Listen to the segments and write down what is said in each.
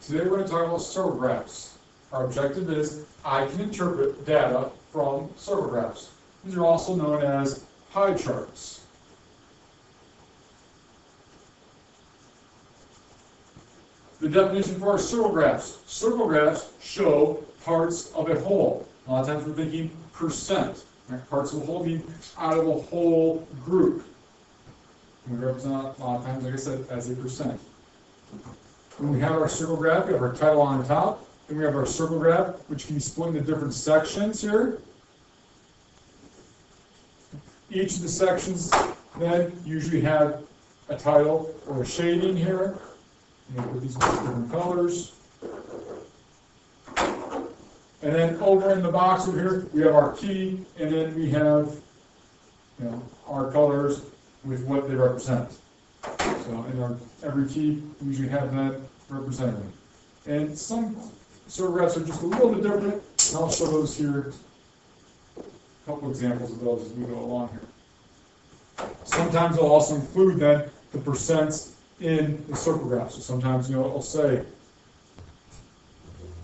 Today we're going to talk about circle graphs. Our objective is I can interpret data from circle graphs. These are also known as pie charts. The definition for our circle graphs. Circle graphs show parts of a whole. A lot of times we're thinking percent. Right? Parts of a whole mean out of a whole group. And we represent a lot of times, like I said, as a percent. When we have our circle graph, we have our title on the top. Then we have our circle graph, which can be split into different sections here. Each of the sections then usually have a title or a shading here. I'm going to put these in different colors. And then over in the box over here, we have our key, and then we have, our colors with what they represent. So in every key, we usually have that represented. And some circle graphs are just a little bit different, and I'll show those here. A couple examples of those as we go along here. Sometimes I'll also include then the percents in the circle graph. So sometimes, I'll say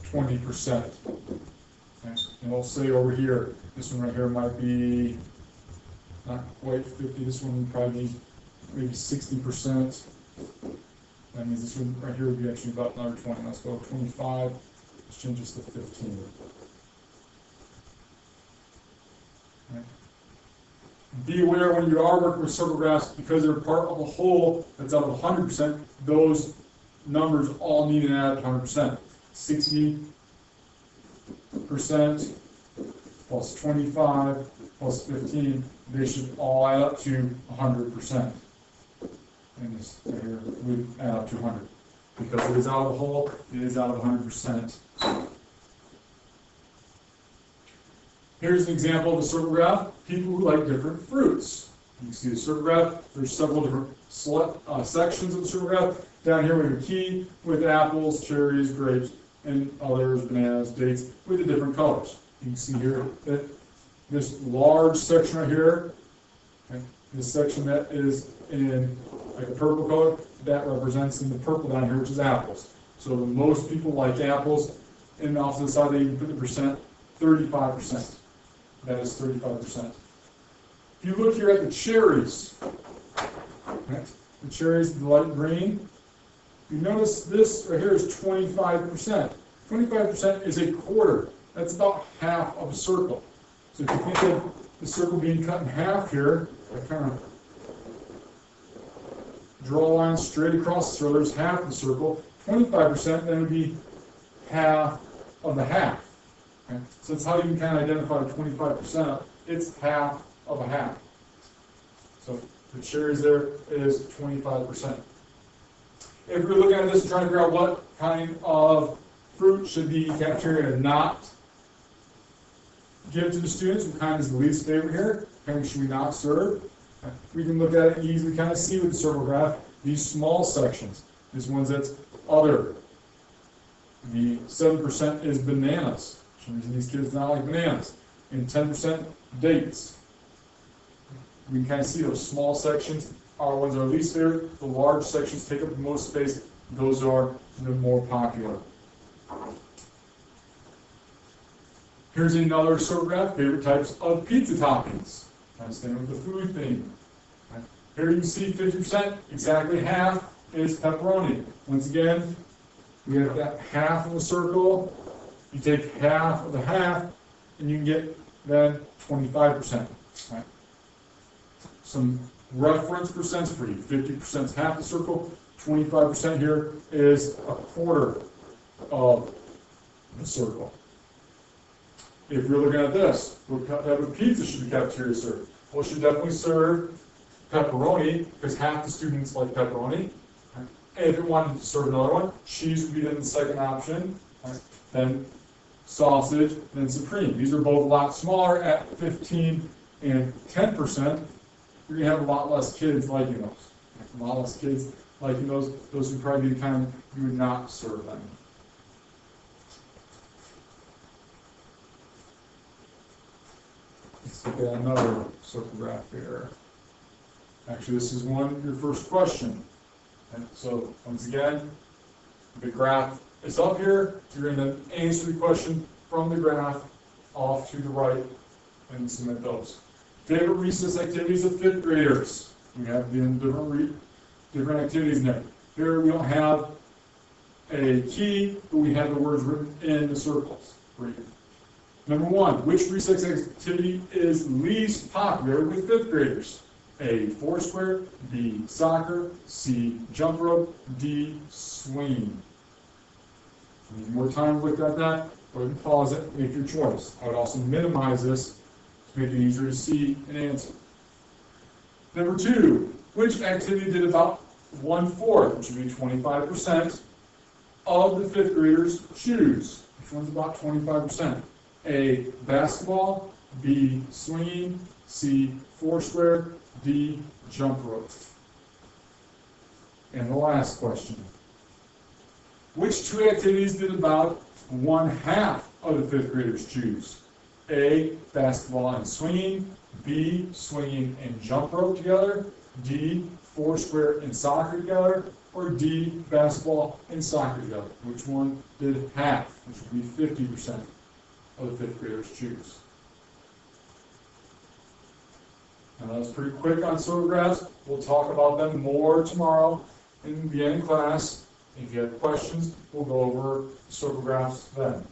20%. Okay? And I'll say over here, this one right here might be not quite 50. This one would probably be maybe 60%. That means this one right here would be actually about another 20. Let's go 25. Let's change this to 15. Okay. Be aware when you are working with circle graphs, because they're part of a whole that's out of 100%, those numbers all need to add 100%. 60% plus 25 plus 15, they should all add up to 100%. And this right here would add up to 100. Because it is out of a whole, it is out of 100%. Here's an example of a circle graph. People who like different fruits. You can see the circle graph. There's several different sections of the circle graph. Down here we have a key with apples, cherries, grapes, and others, bananas, dates, with the different colors. You can see here that this large section right here, okay, this section that is in like a purple color, that represents in the purple down here, which is apples. So the most people like apples, and off to the side they even put the percent, 35%. That is 35%. If you look here at the cherries, okay, the cherries, the light green, you notice this right here is 25%. 25% is a quarter. That's about half of a circle. So if you think of the circle being cut in half here, I kind of draw a line straight across, so there's half of the circle. 25% then would be half of the half. Okay? So that's how you can kind of identify 25%. It's half of a half. So the cherries there is 25%. If we're looking at this and trying to figure out what kind of fruit should the cafeteria not give to the students, what kind is the least favorite here, what kind should we not serve, we can look at it and easily kind of see with the circle graph these small sections. This one's that's other. The 7% is bananas. For some reason these kids do not like bananas. And 10% dates. We can kind of see those small sections are ones that are least favorite. The large sections take up the most space. Those are the more popular. Here's another circle graph, favorite types of pizza toppings. Kind of staying with the food theme. Here you see 50%, exactly half is pepperoni. Once again, we have that half of a circle. You take half of the half, and you can get then 25%. Right? Some reference percents for you. 50% is half the circle. 25% here is a quarter of the circle. If you're looking at this, what type of pizza should the cafeteria serve? Well, it should definitely serve pepperoni, because half the students like pepperoni. Right? And if it wanted to serve another one, cheese would be then the second option. Right? Then sausage, then supreme. These are both a lot smaller at 15 and 10%. You're going to have a lot less kids liking those. A lot less kids liking those. Those would probably be the kind you would not serve them. Let's look at another circle graph here. Actually, this is your first question. And so, once again, the graph is up here. You're going to answer the question from the graph off to the right and submit those. Favorite recess activities of fifth graders. We have different activities in there. Here we don't have a key, but we have the words written in the circles for you. Number one, which recess activity is least popular with fifth graders? A, foursquare, B, soccer, C, jump rope, D, swinging. If you need more time to look at that, go ahead and pause it, make your choice. I would also minimize this to make it easier to see and answer. Number two, which activity did about 1/4, which would be 25%, of the fifth graders choose? Which one's about 25%? A, basketball, B, swinging, C, foursquare, D, jump rope. And the last question. Which two activities did about 1/2 of the fifth graders choose? A, basketball and swinging, B, swinging and jump rope together, D, foursquare and soccer together, or D, basketball and soccer together? Which one did half, which would be 50% of the fifth graders choose? Now that's pretty quick on photographs. We'll talk about them more tomorrow in the beginning class. If you have questions, we'll go over photographs then.